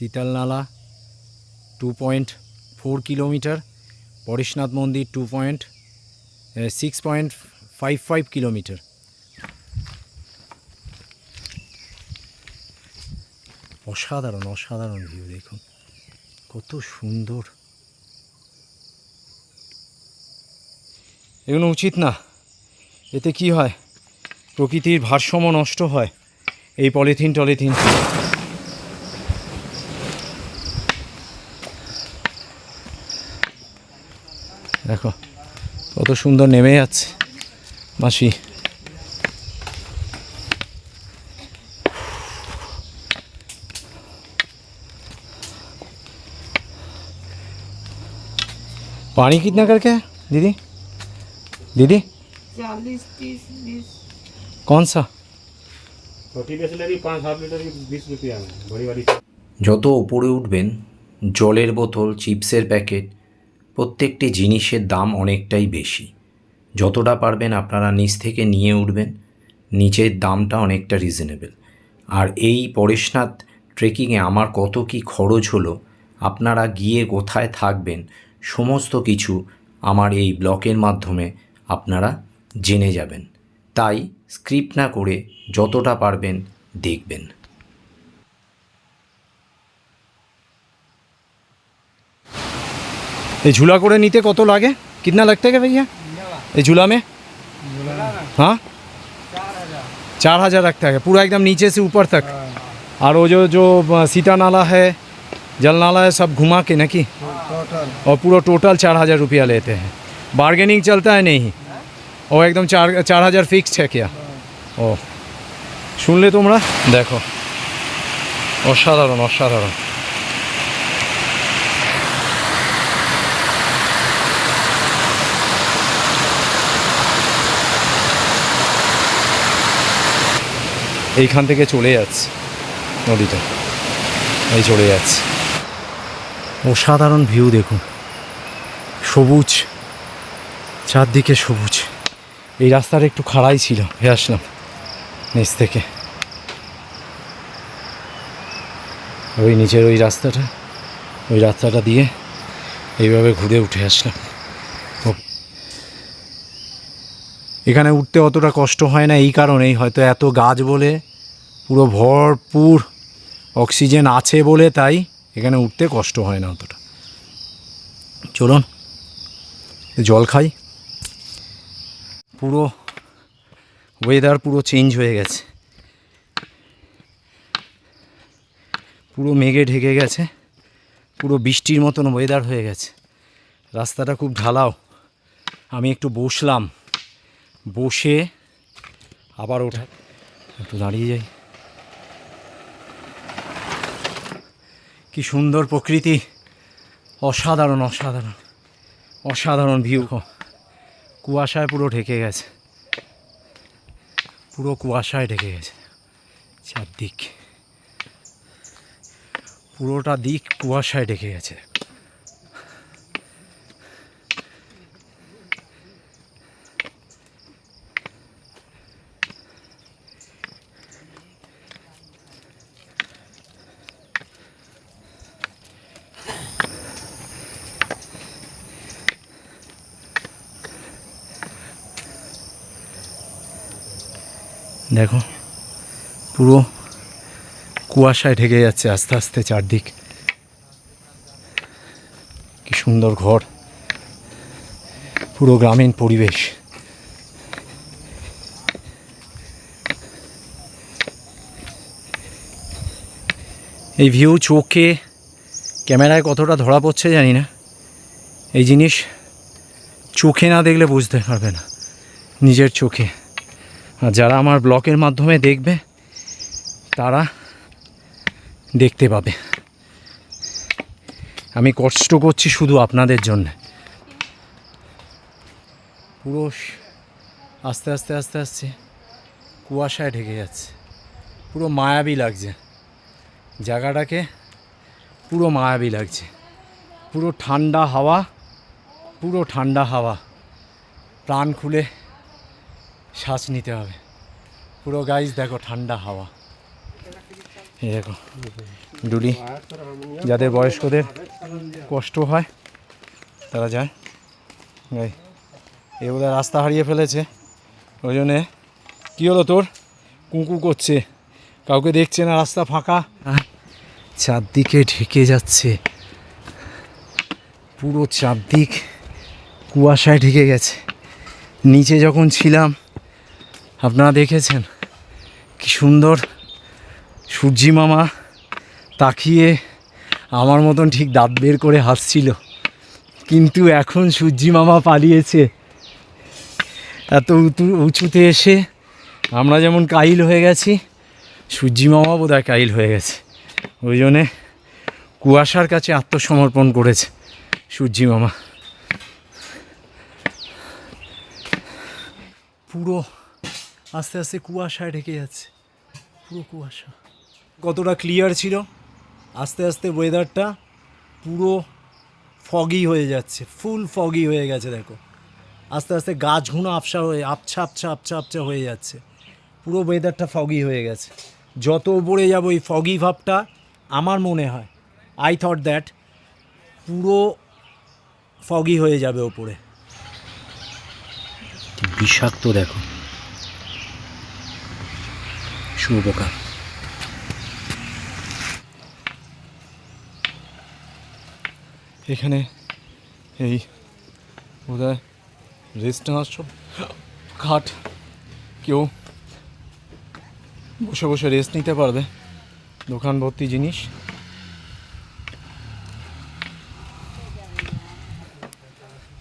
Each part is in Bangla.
শীতল নালা 2.4 কিলোমিটার, পরেশনাথ মন্দির 6.55 কিলোমিটার। অসাধারণ অসাধারণ ভিউ, দেখুন কত সুন্দর। এগুলো উচিত না, এতে কি হয়, প্রকৃতির ভারসাম্য নষ্ট হয়। এই পলিথিন দেখো কত সুন্দর নেমে যাচ্ছে মাসি। पानी कितना करके है दीदी? दीदी 40, 30, 20। कौन सा? छोटी बिसलेरी 5 लीटर की 20 रुपया में, बड़ी वाली। যত উপরে উঠবেন জলের বোতল, চিপসের প্যাকেট, প্রত্যেকটি জিনিসের দাম অনেকটাই বেশি। যতটা পারবেন আপনারা নিচ থেকে নিয়ে উঠবেন, নিচের দামটা অনেকটা রিজনেবল। আর এই পরেশনাথ ট্রেকিংয়ে আমার কত কি খরচ হলো, আপনারা গিয়ে কোথায় থাকবেন, সমস্ত কিছু আমার এই ব্লগের মাধ্যমে আপনারা জেনে যাবেন। তাই স্ক্রিপ্ট না করে যতটা পারবেন দেখবেন। ये झूला कोड़े नीचे कत लागे, कितना लगता है भैया ये झूला में? हाँ 4,000 लगता है पूरा एकदम नीचे से ऊपर तक। और वो जो सीता नाला है, जल नाला है, सब घुमा के ना कि और पूरा टोटल 4,000 रुपया लेते हैं। बार्गेनिंग चलता है नहीं, और एकदम 4,000 फिक्स है क्या? ओ শুনলে তোমরা, দেখো অসাধারণ অসাধারণ। এইখান থেকে চলে যাচ্ছে নদীটা, এই চলে যাচ্ছে। অসাধারণ ভিউ দেখুন, সবুজ, চারদিকে সবুজ। এই রাস্তাটা একটু খাড়াই ছিল, হয়ে আসলাম নিচ থেকে। ওই নিচের ওই রাস্তাটা দিয়ে এইভাবে ঘুরে উঠে আসলাম। এখানে উঠতে অতটা কষ্ট হয় না, এই কারণেই হয়তো এত গাছ বলে, পুরো ভরপুর অক্সিজেন আছে বলে, তাই এখানে উঠতে কষ্ট হয় না অতটা। চলুন জল খাই। পুরো ওয়েদার পুরো চেঞ্জ হয়ে গেছে, পুরো মেঘে ঢেকে গেছে, পুরো বৃষ্টির মতন ওয়েদার হয়ে গেছে। রাস্তাটা খুব ঢালাও। আমি একটু বসলাম, বসে আবার ওঠা, একটু দাঁড়িয়ে যাই। কি সুন্দর প্রকৃতি, অসাধারণ অসাধারণ অসাধারণ ভিউ। কুয়াশায় পুরো ঢেকে গেছে, পুরো কুয়াশায় ঢেকে গেছে চারদিক, পুরোটা দিক কুয়াশায় ঢেকে গেছে। দেখো পুরো কুয়াশায় ঢেকে যাচ্ছে আস্তে আস্তে চারদিক। কি সুন্দর ঘর, পুরো গ্রামীণ পরিবেশ। এই ভিউ চোখে, ক্যামেরায় কতটা ধরা পড়ছে জানি না, এই জিনিস চোখে না দেখলে বুঝতে পারবে না, নিজের চোখে। আর যারা আমার ব্লগের মাধ্যমে দেখবে তারা দেখতে পাবে। আমি কষ্ট করছি শুধু আপনাদের জন্য। পুরো আস্তে আস্তে আস্তে আস্তে কুয়াশায় ঢেকে যাচ্ছে, পুরো মায়াবী লাগছে জায়গাটাকে, পুরো মায়াবী লাগছে। পুরো ঠান্ডা হাওয়া, পুরো ঠান্ডা হাওয়া, প্রাণ খুলে শ্বাস নিতে হবে পুরো। গাইজ দেখো ঠান্ডা হাওয়া, এই দেখো ডুলি, যাদের বয়স্কদের কষ্ট হয় তারা যায়। এই বোধহয় রাস্তা হারিয়ে ফেলেছে, ওই জন্যে কী হলো তোর, কুঁকু করছে, কাউকে দেখছে না, রাস্তা ফাঁকা, চারদিকে ঢেকে যাচ্ছে, পুরো চারদিক কুয়াশায় ঢেকে গেছে। নিচে যখন ছিলাম আপনারা দেখেছেন কি সুন্দর সূর্যি মামা তাকিয়ে আমার মতন ঠিক দাঁত বের করে হাসছিল, কিন্তু এখন সূর্যি মামা পালিয়েছে। এত উঁচুতে এসে আমরা যেমন কাইল হয়ে গেছি, সূর্যি মামা বোধহয় কাইল হয়ে গেছে, ওই জন্যে কুয়াশার কাছে আত্মসমর্পণ করেছে সূর্যি মামা। পুরো আস্তে আস্তে কুয়াশায় ঢেকে যাচ্ছে, পুরো কুয়াশা। কতটা ক্লিয়ার ছিল, আস্তে আস্তে ওয়েদারটা পুরো ফগি হয়ে যাচ্ছে, ফুল ফগি হয়ে গেছে। দেখো আস্তে আস্তে গাছগুলো আবছা আবছা হয়ে যাচ্ছে, পুরো ওয়েদারটা ফগি হয়ে গেছে। যত উপরে যাবো এই ফগি ভাবটা আমার মনে হয়, আই থট দ্যাট পুরো ফগি হয়ে যাবে ওপরে। বিষাক্ত দেখো শুয়োপোকা। এখানে এই বোধহয় রেস্ট নেওয়ার সব খাট, কেউ বসে বসে রেস্ট নিতে পারবে, দোকান ভর্তি জিনিস।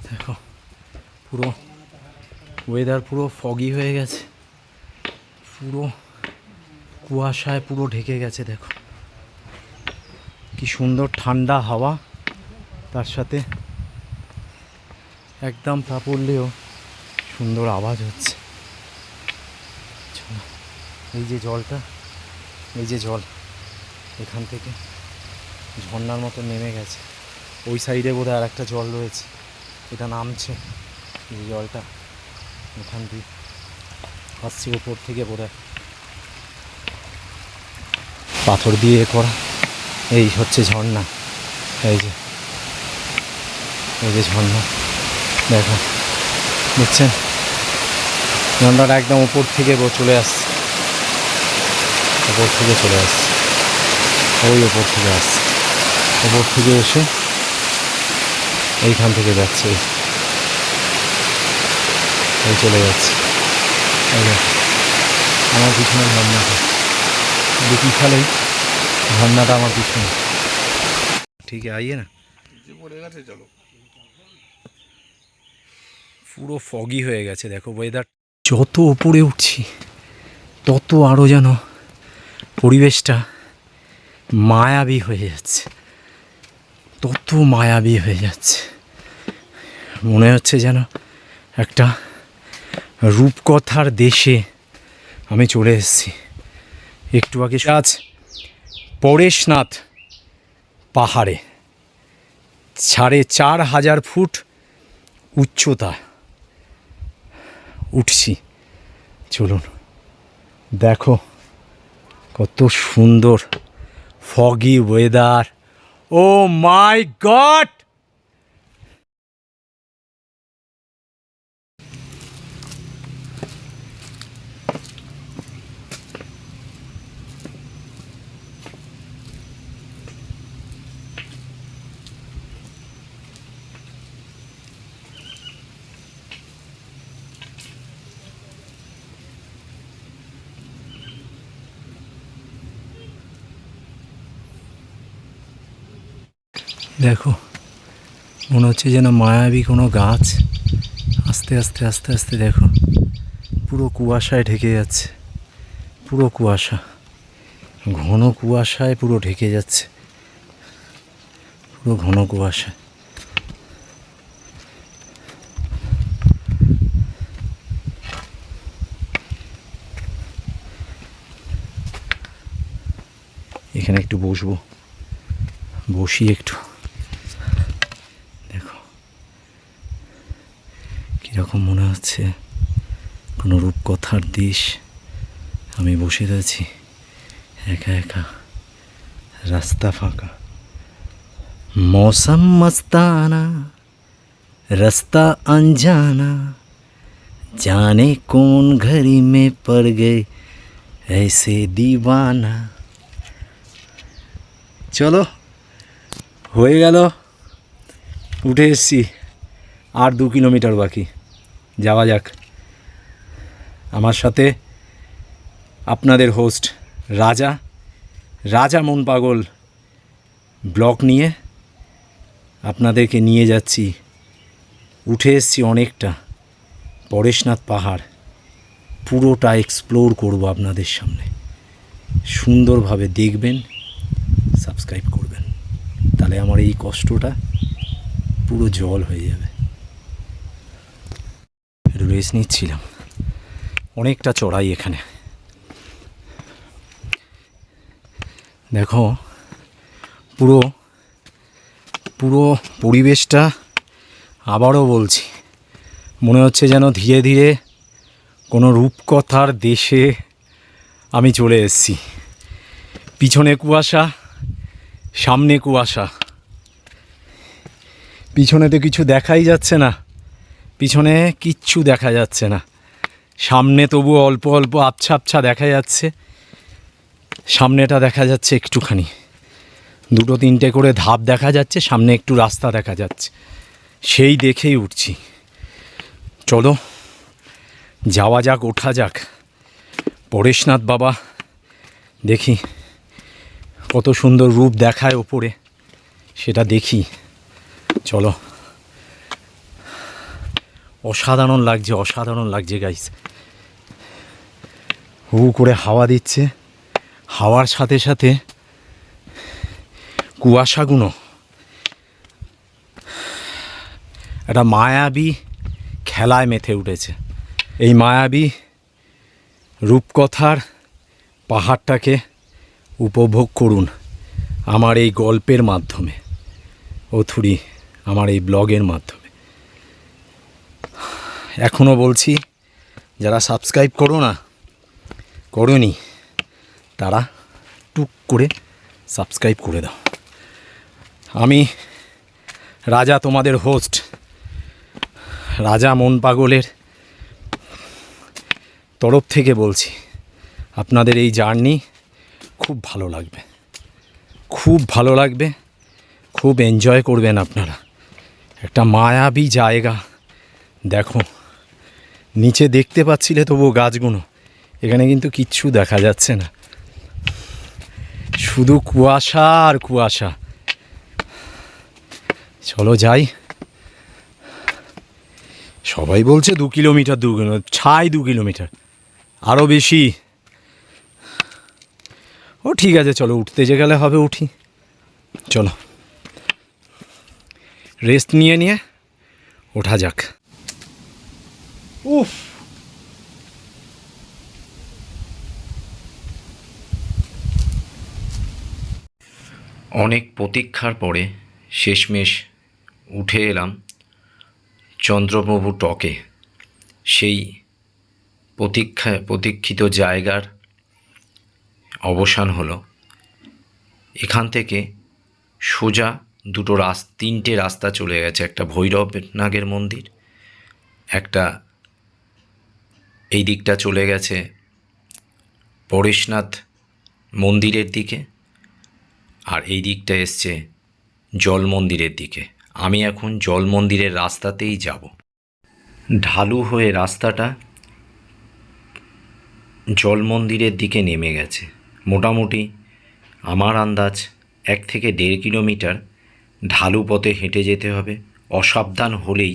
দেখো পুরো ওয়েদার পুরো ফগি হয়ে গেছে, পুরো কুয়াশায় পুরো ঢেকে গেছে। দেখো কি সুন্দর ঠান্ডা হাওয়া, তার সাথে একদম পা পড়লেও সুন্দর আওয়াজ হচ্ছে। এই যে জলটা, এই যে জল এখান থেকে ঝর্ণার মতো নেমে গেছে, ওই সাইডে বোধহয় আর একটা জল রয়েছে, এটা নামছে। এই জলটা এখান দিয়ে আসছে উপর থেকে, বোধহয় পাথর দিয়ে করা। এই হচ্ছে ঝর্ণা, এই যে ঝর্ণা দেখো, দেখছেন ঝর্ণাটা একদম উপর থেকে চলে আসছে, উপর থেকে চলে আসছে, ওই উপর থেকে আসছে, উপর থেকে এসে এইখান থেকে যাচ্ছে, এই চলে যাচ্ছে। আমার পিছনে ঝর্ণাটা দেখি, খালেই ঝর্ণাটা আমার পিছনে। ঠিক আছে, আইয়ে না, চলো। পুরো ফগি হয়ে গেছে, দেখো ওয়েদার। যত উপরে উঠছি তত আরও যেন পরিবেশটা মায়াবী হয়ে যাচ্ছে, তত মায়াবী হয়ে যাচ্ছে। মনে হচ্ছে যেন একটা রূপকথার দেশে আমি চলে এসেছি। একটু আগে আজ পরেশনাথ পাহাড়ে ৪,৫০০ ফুট উচ্চতা উঠছি। চলুন দেখো কত সুন্দর ফগি ওয়েদার, ও মাই গড। দেখো মনে হচ্ছে যেন মায়াবী কোনো গাছ আস্তে আস্তে আস্তে আস্তে দেখো পুরো কুয়াশায় ঢেকে যাচ্ছে, পুরো কুয়াশা, ঘন কুয়াশায় পুরো ঢেকে যাচ্ছে, পুরো ঘন কুয়াশা। এখানে একটু বসবো, বসি একটু, দেখো কীরকম মনে হচ্ছে কোনো রূপকথার দেশ। আমি বসে রয়েছি একা একা। रास्ता फाका, मौसम मस्ताना, रास्ता अनजाना, जाने कौन घड़ी में पड़ गए ऐसे दीवाना। चलो হয়ে গেল, উঠে এসছি, আর 2 কিলোমিটার বাকি, যাওয়া যাক। আমার সাথে আপনাদের হোস্ট রাজা মন পাগল ব্লগ নিয়ে আপনাদেরকে নিয়ে যাচ্ছি। উঠে এসছি অনেকটা, পরেশনাথ পাহাড় পুরোটা এক্সপ্লোর করব আপনাদের সামনে। সুন্দরভাবে দেখবেন, সাবস্ক্রাইব করবেন, তাহলে আমার এই কষ্টটা পুরো জল হয়ে যাবে। একটু রেস্ট নিচ্ছিলাম, অনেকটা চড়াই এখানে। দেখো পুরো পরিবেশটা, আবারও বলছি, মনে হচ্ছে যেন ধীরে ধীরে কোনো রূপকথার দেশে আমি চলে এসেছি। পিছনে কুয়াশা, সামনে কুয়াশা, পিছনে তো কিছু দেখাই যাচ্ছে না, পিছনে কিচ্ছু দেখা যাচ্ছে না, সামনে তবু অল্প অল্প আবছা আবছা দেখা যাচ্ছে। সামনেটা দেখা যাচ্ছে একটুখানি, 2-3টে করে ধাপ দেখা যাচ্ছে, সামনে একটু রাস্তা দেখা যাচ্ছে, সেই দেখেই উঠছি। চলো যাওয়া যাক, ওঠা যাক। পরেশনাথ বাবা দেখি কত সুন্দর রূপ দেখায় ওপরে, সেটা দেখি। চলো, অসাধারণ লাগছে গাইস। হু করে হাওয়া দিচ্ছে, হাওয়ার সাথে সাথে কুয়াশাগুলো একটা মায়াবী খেলায় মেতে উঠেছে। এই মায়াবী রূপকথার পাহাড়টাকে উপভোগ করুন আমার এই গল্পের মাধ্যমে, অথুরি আমার এই ব্লগের মাধ্যমে। এখনও বলছি, যারা সাবস্ক্রাইব করোনি তারা টুক করে সাবস্ক্রাইব করে দাও। আমি রাজা, তোমাদের হোস্ট রাজা মন পাগলের তরফ থেকে বলছি, আপনাদের এই জার্নি খুব ভালো লাগবে, খুব এনজয় করবেন আপনারা। একটা মায়াবী জায়গা। দেখো নিচে দেখতে পাচ্ছিলে তবু গাছগুলো, এখানে কিন্তু কিচ্ছু দেখা যাচ্ছে না, শুধু কুয়াশা আর কুয়াশা। চলো যাই। সবাই বলছে 2 কিলোমিটার, 2 কিলোমিটার, আরও বেশি। ও ঠিক আছে, চলো উঠতে যে গেলে হবে, উঠি। চলো রেস্ট নিয়ে ওঠা যাক। উফ, অনেক প্রতীক্ষার পরে শেষমেশ উঠে এলাম চন্দ্রপ্রভু টকে। সেই প্রতীক্ষিত জায়গার অবসান হলো। এখান থেকে সোজা 3টে রাস্তা চলে গেছে। একটা ভৈরবনাগের মন্দির, একটা এই দিকটা চলে গেছে পরেশনাথ মন্দিরের দিকে, আর এই দিকটা এসছে জল মন্দিরের দিকে। আমি এখন জল মন্দিরের রাস্তাতেই যাব। ঢালু হয়ে রাস্তাটা জল মন্দিরের দিকে নেমে গেছে। মোটামুটি আমার আন্দাজ 1 থেকে 1.5 কিলোমিটার ঢালু পথে হেঁটে যেতে হবে। অসাবধান হলেই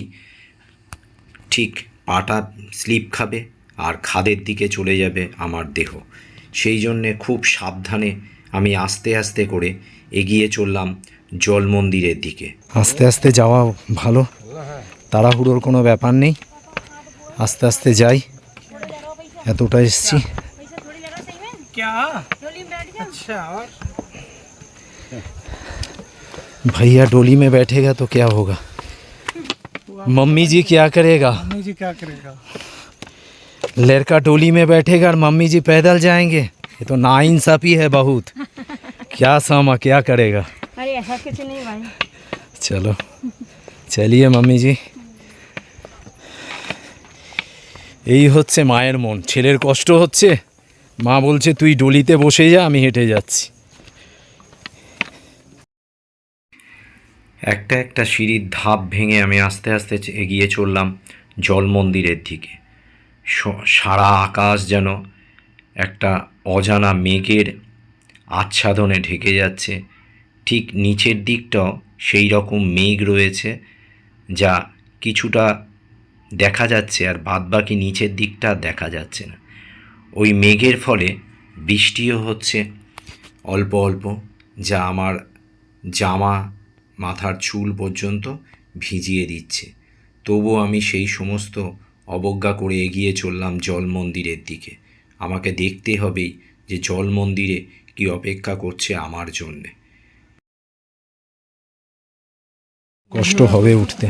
ঠিক পাটা স্লিপ খাবে আর খাদের দিকে চলে যাবে আমার দেহ। সেই জন্যে খুব সাবধানে আমি আস্তে আস্তে করে এগিয়ে চললাম জল মন্দিরের দিকে। আস্তে আস্তে যাওয়া ভালো, তাড়াহুড়োর কোনো ব্যাপার নেই, আস্তে আস্তে যাই। এতটা এসছি। भैया डोली में बैठेगा तो क्या होगा? मम्मी जी क्या करेगा? लड़का डोली में बैठेगा और मम्मी जी पैदल जाएंगे। ये तो नाइंसाफी है बहुत। क्या सामा क्या करेगा। अरे ऐसा कुछ नहीं भाई। चलो चलिए मम्मी जी। এই হচ্ছে মায়ের মন, ছেলের কষ্ট হচ্ছে, মা বলছে তুই ডলিতে বসে যা, আমি হেঁটে যাচ্ছি। একটা একটা সিঁড়ির ধাপ ভেঙে আমি আস্তে আস্তে এগিয়ে চললাম জল মন্দিরের দিকে। সারা আকাশ যেন একটা অজানা মেঘের আচ্ছাদনে ঢেকে যাচ্ছে। ঠিক নিচের দিকটাও সেই রকম মেঘ রয়েছে, যা কিছুটা দেখা যাচ্ছে আর বাদবাকি নিচের দিকটা দেখা যাচ্ছে না। ওই মেঘের ফলে বৃষ্টিও হচ্ছে অল্প অল্প, যা আমার জামা মাথার চুল পর্যন্ত ভিজিয়ে দিচ্ছে। তবুও আমি সেই সমস্ত অবজ্ঞা করে এগিয়ে চললাম জল মন্দিরের দিকে। আমাকে দেখতে হবেই যে জল মন্দিরে কি অপেক্ষা করছে আমার জন্যে। কষ্ট হবে উঠতে।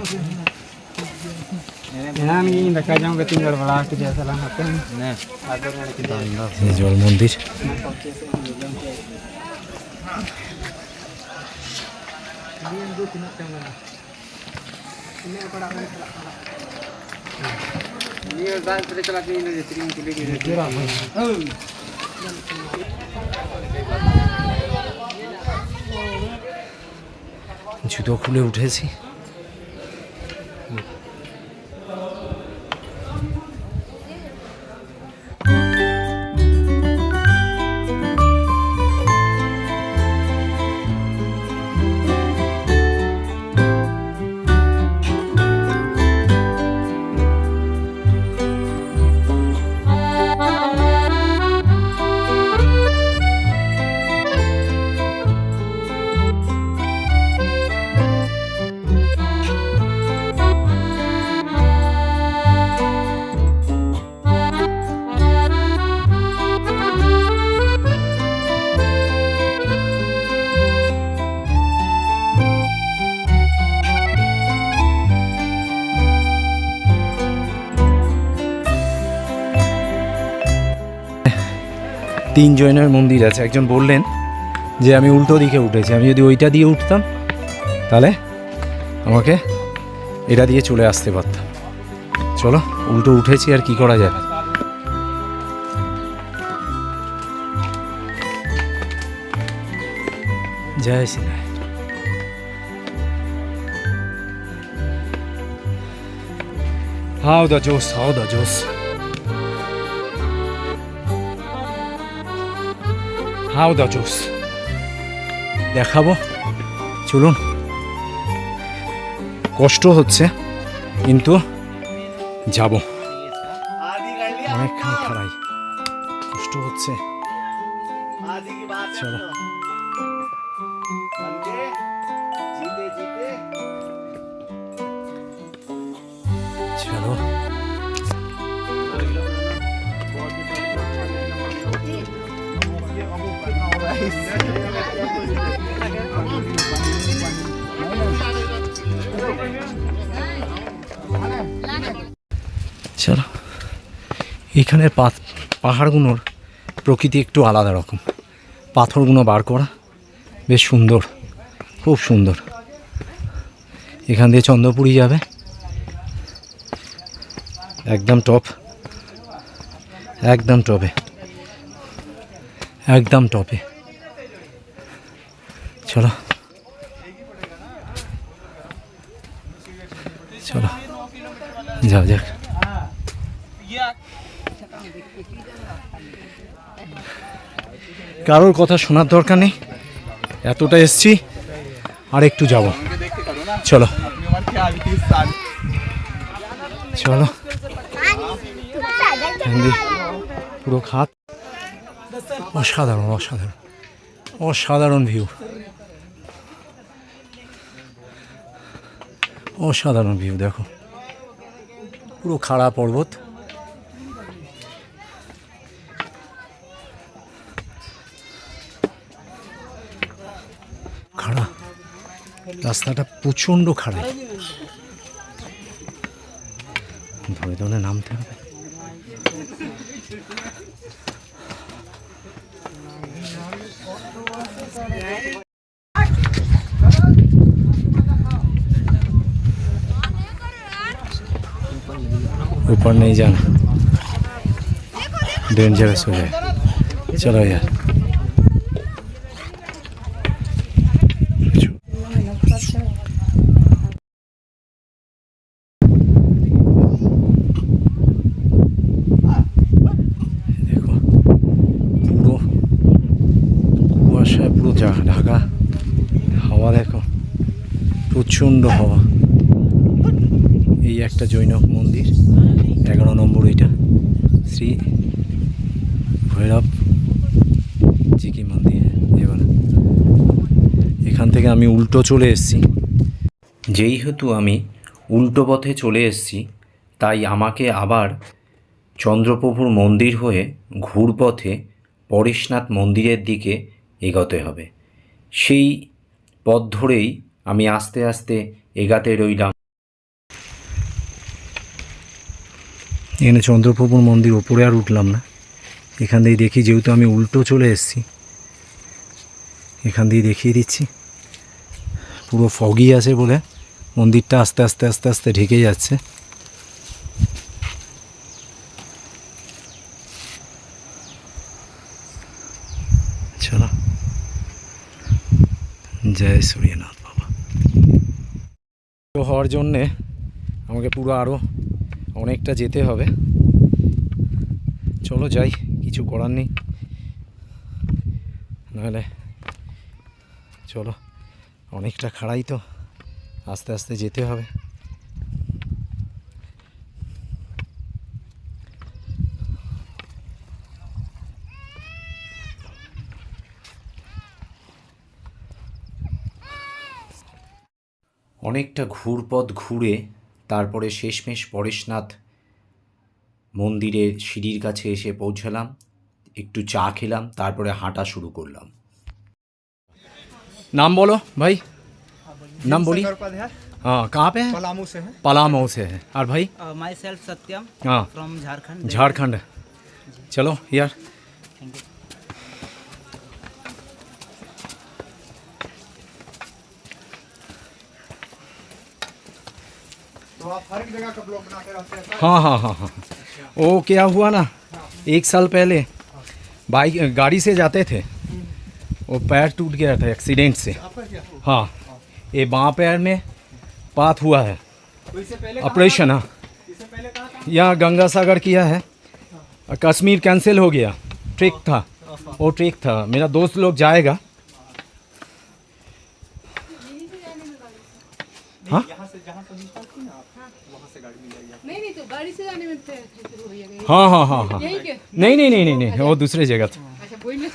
এই জল মন্দির। জুতো খুলে উঠেছি। তিন জৈনের মন্দির আছে। একজন বললেন যে আমি উল্টো দিকে উঠেছি, আমি যদি ওইটা দিয়ে উঠতাম তাহলে আমাকে এটা দিয়ে চলে আসতে পারতাম। চলো উল্টো উঠেছি, আর কি করা যাবে। জয় শ্রী হাউ দ্য জোস, হাউ দ্য জোস, হাউ দ্য জোস। দেখাবো, চলুন। কষ্ট হচ্ছে কিন্তু যাব। অনেকখানি খাড়াই, কষ্ট হচ্ছে। চলো চলো। চলো। এখানের পাহাড়গুলোর প্রকৃতি একটু আলাদা রকম। পাথরগুলো বার করা বেশ সুন্দর, খুব সুন্দর। এখান দিয়ে চন্দ্রপুরি যাবে, একদম টপ, একদম টপে, একদম টপে। চলো চলো যাও যাক। কারোর কথা শোনার দরকার নেই, এতটা এসছি, আর একটু যাব। চলো চলো। পুরো খাত, অসাধারণ অসাধারণ অসাধারণ ভিউ, অসাধারণ ভিউ। দেখো পুরো খাড়া পর্বত, খাড়া রাস্তাটা প্রচণ্ড খাড়াই, ধরে ধরে নামতে হবে। ऊपर नहीं जाना, डेंजरस हो जाए। चलो यार देखो পুরো কুয়াশায় পুরো ঢাকা, হাওয়া দেখো প্রচণ্ড হাওয়া। এই একটা জৈনক মন্দির 11 নম্বর, এটা শ্রী ভৈরব জি কি মন্দির। এবার এখান থেকে আমি উল্টো চলে এসেছি। যেহেতু আমি উল্টো পথে চলে এসেছি, তাই আমাকে আবার চন্দ্রপ্রভুর মন্দির হয়ে ঘুরপথে পরেশনাথ মন্দিরের দিকে এগোতে হবে। সেই পথ ধরেই আমি আস্তে আস্তে এগাতে রইলাম। এখানে চন্দ্রপ্রভুর মন্দির, ওপরে আর উঠলাম না, এখান দিয়ে দেখি, যেহেতু আমি উল্টো চলে এসেছি এখান দিয়ে দেখিয়ে দিচ্ছি। পুরো ফগি আছে বলে মন্দিরটা আস্তে আস্তে আস্তে আস্তে ঢেকে যাচ্ছে। চলো, জয় সূর্যনাথ বাবা। তো হওয়ার জন্যে আমাকে পুরো আরও অনেকটা যেতে হবে। চলো যাই, কিছু করার নেই, নাহলে চলো অনেকটা খাড়াই তো, আস্তে আস্তে যেতে হবে। অনেকটা ঘুরপথ ঘুরে তারপরে শেষমেশ পরেশনাথ মন্দিরের সিঁড়ির কাছে এসে পৌঁছালাম। একটু চা খেলাম, তারপরে হাঁটা শুরু করলাম। नाम बोलो भाई, नाम बोलिए। उपाध्याय हाँ, कहाँ पे है? पलामू से है। पलामऊ से है। और भाई? माई सेल्फ सत्यम हाँ, फ्रॉम झारखंड। झारखंड। चलो यार, थैंक यू। तो आप हर एक जगह का ब्लॉग बनाते रहते हैं? हाँ हाँ हाँ हाँ। वो क्या हुआ ना, 1 साल पहले बाइक गाड़ी से जाते थे, वो पैर टूट गया था एक्सीडेंट से। आपका क्या? हाँ, ये बाँ पैर में पात हुआ है, तो इससे पहले ऑपरेशन। हाँ, इससे पहले कहाँ था? यहाँ गंगा सागर किया है, कश्मीर कैंसिल हो गया, ट्रिक था, वो ट्रिक था। मेरा दोस्त लोग जाएगा। हाँ यहाँ से जहाँ से निकलती ना आप, वहाँ से गाड़ी मिल जाएगी आपको। नहीं तो गाड़ी से जाने में शुरू हो जाएगा। हाँ हाँ हाँ हाँ। यही के? नहीं नहीं नहीं नहीं नहीं, वो दूसरी जगह था। अच्छा बोलिए।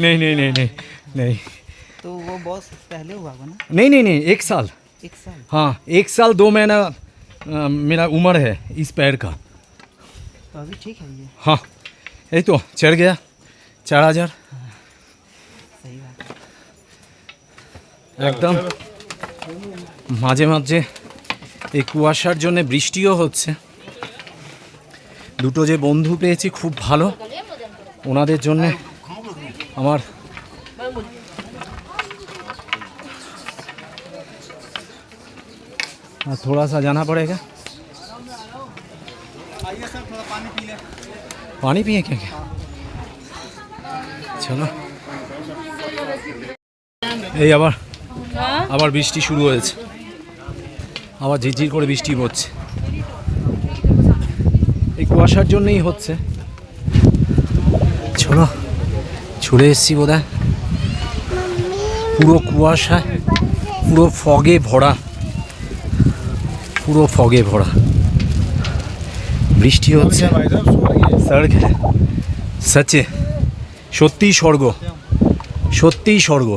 नहीं नहीं नहीं नहीं नहीं तो वो बॉस पहले हुआ होगा ना, नहीं नहीं नहीं, 1 साल। 1 साल। हाँ, 1 साल 2 महीना मेरा उम्र है इस पैर का। तो अभी ठीक है ये। हाँ, यही तो चढ़ गया 4000 सही बात है। একদম। মাঝে মাঝে এই কুয়াশার জন্য বৃষ্টিও হচ্ছে। দুটো যে বন্ধু পেয়েছি খুব ভালো, ওনাদের জন্য আমার थोड़ा सा जाना पड़ेगा। आइए सर, थोड़ा पानी पी लें। पानी पिए क्या क्या? চলো, এই আবার আবার বৃষ্টি শুরু হয়েছে, আবার ঝিরঝির করে বৃষ্টি হচ্ছে। এই কুয়াশার জন্যই হচ্ছে। চলো, চলে এসেছি বোধহয়। পুরো কুয়াশায়, পুরো ফগে ভরা, পুরো ফগে ভরা বৃষ্টি হচ্ছে। সড়ক সচে সত্যিই স্বর্গ, সত্যিই স্বর্গ।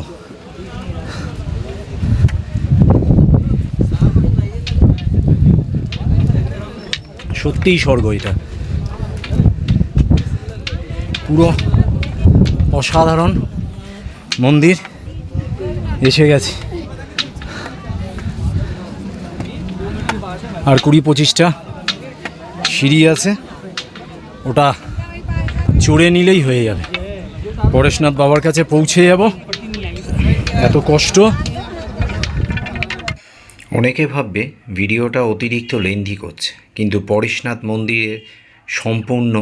সত্যিই স্বর্গ, এটা পুরো অসাধারণ মন্দির। এসে গেছি, আর 20-25টা সিঁড়ি আছে, ওটা চড়ে নিলেই হয়ে যাবে। পরেশনাথ বাবার কাছে পৌঁছে যাব। এত কষ্ট, অনেকে ভাববে ভিডিওটা অতিরিক্ত লেন্দি করছে, কিন্তু পরেশনাথ মন্দিরের সম্পূর্ণ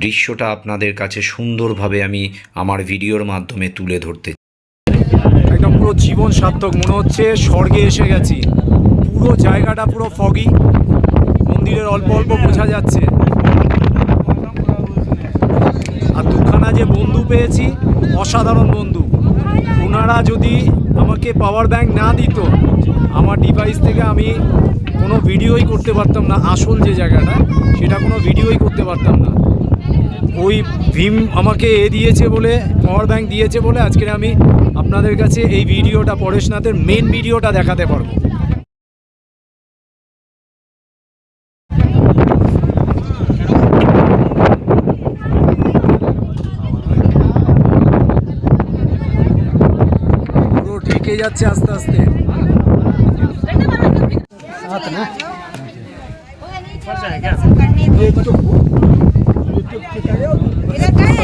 দৃশ্যটা আপনাদের কাছে সুন্দরভাবে আমি আমার ভিডিওর মাধ্যমে তুলে ধরতে চাই। একদম পুরো জীবন সার্থক মনে হচ্ছে, স্বর্গে এসে গেছি। পুরো জায়গাটা পুরো ফগি, মন্দিরের অল্প অল্প বোঝা যাচ্ছে। আর দুখানা যে বন্ধু পেয়েছি, অসাধারণ বন্ধু। ওনারা যদি আমাকে পাওয়ার ব্যাংক না দিত, আমার ডিভাইস থেকে আমি কোনো ভিডিওই করতে পারতাম না। আসল যে জায়গাটা, সেটা কোনো ভিডিওই করতে পারতাম না। ওই ভীম আমাকে দিয়েছে বলে, পাওয়ার ব্যাংক দিয়েছে বলে আজকে আমি আপনাদের কাছে এই ভিডিওটা, পরেশনাথের মেন ভিডিওটা দেখাতে পারবো। পুরো ঢেকে যাচ্ছে আস্তে আস্তে।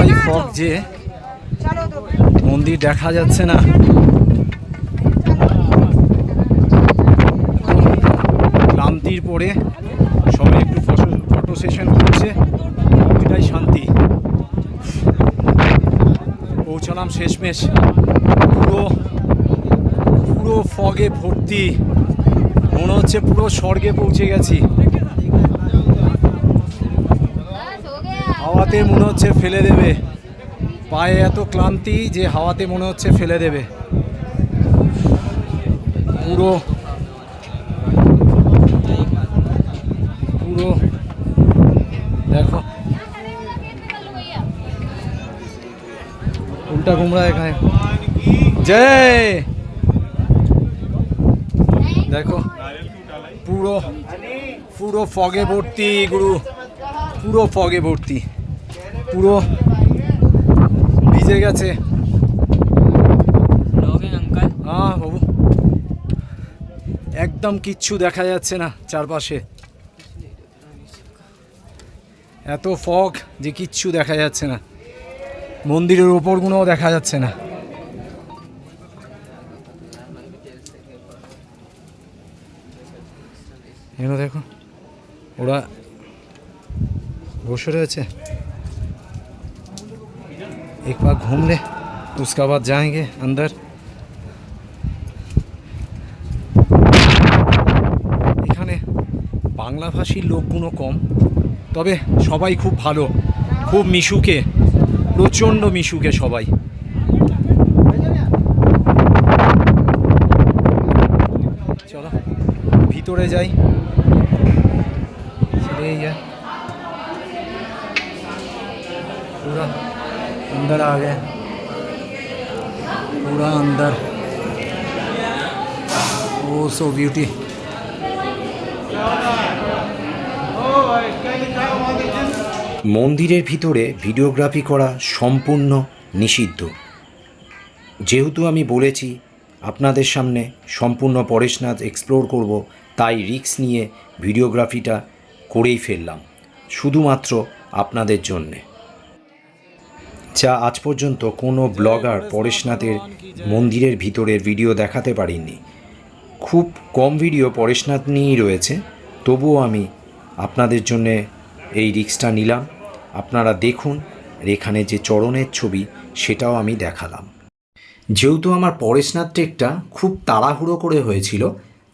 এই ফগ যে মন্দির দেখা যাচ্ছে না। ক্লান্তির পরে সবাই একটু ফটো সেশন করছে, এটাই শান্তি। পৌঁছালাম শেষমেশ। পুরো পুরো ফগে ভর্তি, মনে হচ্ছে পুরো স্বর্গে পৌঁছে গেছি। হাওয়াতে মনে হচ্ছে ফেলে দেবে, পায়ে এত ক্লান্তি যে হাওয়াতে মনে হচ্ছে ফেলে দেবে। পুরো পুরো দেখো, উল্টা ঘুমরা এখানে। জয়, দেখো পুরো পুরো ফগে ভর্তি গুরু, পুরো ফগে ভর্তি, পুরো ভিজে গেছে। হ্যাঁ বাবু, একদম কিচ্ছু দেখা যাচ্ছে না চারপাশে, এত ফগ যে কিচ্ছু দেখা যাচ্ছে না। মন্দিরের ওপরগুলোও দেখা যাচ্ছে না। এগুলো দেখো, ওরা বসে রয়েছে। एक बार घूम ले, उसके बाद जाएंगे अंदर। এখানে বাংলাভাষী লোকগুলো কম, তবে সবাই খুব ভালো, খুব মিশুকে, প্রচণ্ড মিশুকে সবাই। চলো ভিতরে যাই। चलिए यार, पूरा अंदर आ गए, पूरा अंदर। ओ सो ब्यूटी। মন্দিরের ভিতরে ভিডিওগ্রাফি করা সম্পূর্ণ নিষিদ্ধ। যেহেতু আমি বলেছি আপনাদের সামনে সম্পূর্ণ পরেশনাথ এক্সপ্লোর করব, তাই রিস্ক নিয়ে ভিডিওগ্রাফিটা করেই ফেললাম শুধুমাত্র আপনাদের জন্যে। যা আজ পর্যন্ত কোনো ব্লগার পরেশনাথের মন্দিরের ভিতরের ভিডিও দেখাতে পারিনি। খুব কম ভিডিও পরেশনাথ নিয়েই রয়েছে, তবুও আমি আপনাদের জন্যে এই রিস্কটা নিলাম। আপনারা দেখুন, এখানে যে চরণের ছবি সেটাও আমি দেখালাম। যেহেতু আমার পরেশনাথ ট্রেকটা খুব তাড়াহুড়ো করে হয়েছিল,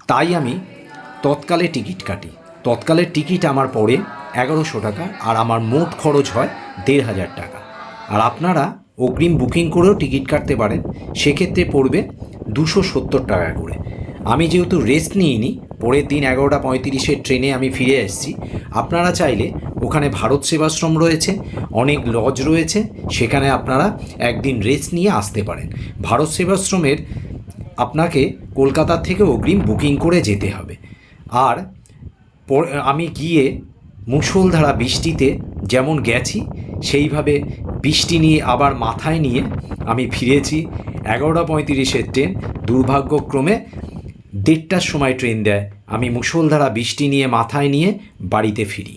তাই আমি তৎকালে টিকিট কাটি। তৎকালের টিকিট আমার পড়ে 1100 টাকা, আর আমার মোট খরচ হয় 1500 টাকা। আর আপনারা অগ্রিম বুকিং করেও টিকিট কাটতে পারেন, সেক্ষেত্রে পড়বে 270 টাকা করে। আমি যেহেতু রেস্ট নিইনি, পরের দিন 11:35 ট্রেনে আমি ফিরে এসেছি। আপনারা চাইলে ওখানে ভারত সেবাশ্রম রয়েছে, অনেক লজ রয়েছে, সেখানে আপনারা একদিন রেস্ট নিয়ে আসতে পারেন। ভারত সেবাশ্রমের আপনাকে কলকাতা থেকে অগ্রিম বুকিং করে যেতে হবে। আর আমি গিয়ে মুষলধারা বৃষ্টিতে যেমন গেছি, সেইভাবে বৃষ্টি নিয়ে আবার মাথায় নিয়ে আমি ফিরেছি। 11:35 ট্রেন, দুর্ভাগ্যক্রমে 1:30টার সময় ট্রেন দেয়। আমি মুষলধারা বৃষ্টি নিয়ে মাথায় নিয়ে বাড়িতে ফিরি।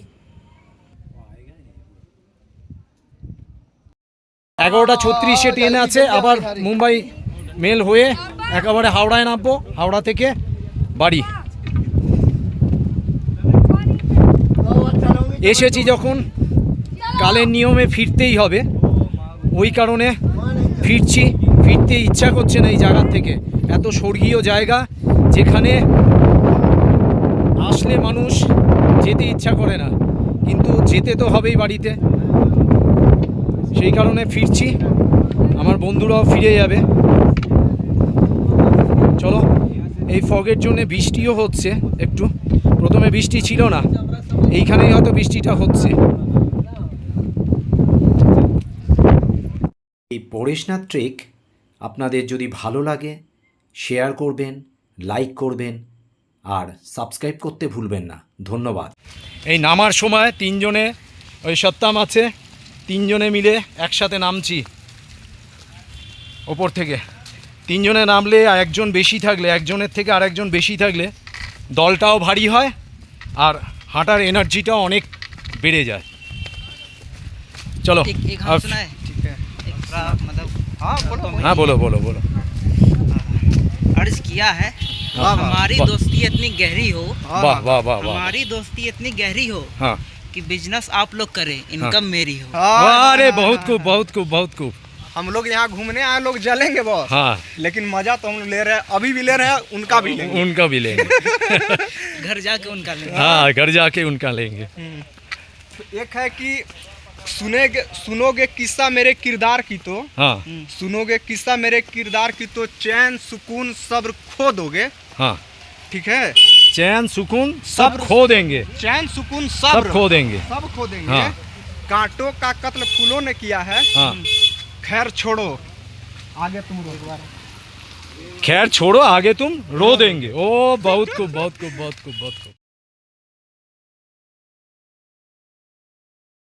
11:36 ট্রেন আছে, আবার মুম্বাই মেল হয়ে একেবারে হাওড়ায় নামবো, হাওড়া থেকে বাড়ি। এসেছি যখন কালের নিয়মে ফিরতেই হবে, ওই কারণে ফিরছি। ফিরতে ইচ্ছা করছে না এই জায়গার থেকে, এত স্বর্গীয় জায়গা যেখানে আসলে মানুষ যেতে ইচ্ছা করে না, কিন্তু যেতে তো হবেই বাড়িতে, সেই কারণে ফিরছি। আমার বন্ধুরাও ফিরে যাবে। চলো, এই ফগের জন্য বৃষ্টিও হচ্ছে একটু, প্রথমে বৃষ্টি ছিল না, এইখানেই হয়তো বৃষ্টিটা হচ্ছে। এই পরেশনাথ ট্রেক আপনাদের যদি ভালো লাগে শেয়ার করবেন, লাইক করবেন আর সাবস্ক্রাইব করতে ভুলবেন না। ধন্যবাদ। এই নামার সময় তিনজনে, ওই সত্তাম আছে, তিনজনে মিলে একসাথে নামছি ওপর থেকে। তিনজনে নামলে একজন বেশি থাকলে, একজনের থেকে আরেকজন বেশি থাকলে দলটাও ভারী হয় আর হাঁটার এনার্জিটাও অনেক বেড়ে যায়। চলো, एक हम सुना है, ठीक है, एक मतलब हाँ बोलो, हाँ बोलो बोलो बोलो। अर्ज किया है हमारी वाह। दोस्ती इतनी गहरी हो, वाह वाह वाह वाह। हमारी दोस्ती इतनी गहरी हो हाँ, कि बिजनेस आप लोग करें, इनकम मेरी हो। अरे बहुत खूब बहुत खूब बहुत खूब। हम लोग यहाँ घूमने आए लोग जलेंगे बॉस, हाँ, लेकिन मजा तो हम लोग ले रहे हैं, अभी भी ले रहे हैं, उनका भी लेंगे। उनका भी लेंगे। घर जाके उनका लेंगे। हाँ, घर जाके उनका लेंगे। एक है कि सुनोगे किस्सा मेरे किरदार की तो, हाँ सुनोगे किस्सा मेरे किरदार की तो चैन सुकून सब्र खो दोगे। हाँ, ठीक है, चैन सुकून सब सब्र- खो देंगे, चैन सुकून सब सब्र खो देंगे। सब खो देंगे। हाँ। कांटों का कत्ल फूलों ने किया है, हाँ, खैर छोड़ो आगे तुम रो दोबारा। खैर छोड़ो आगे तुम रो देंगे। ओ बहुत खूब बहुत खूब बहुत खूब बहुत खूब।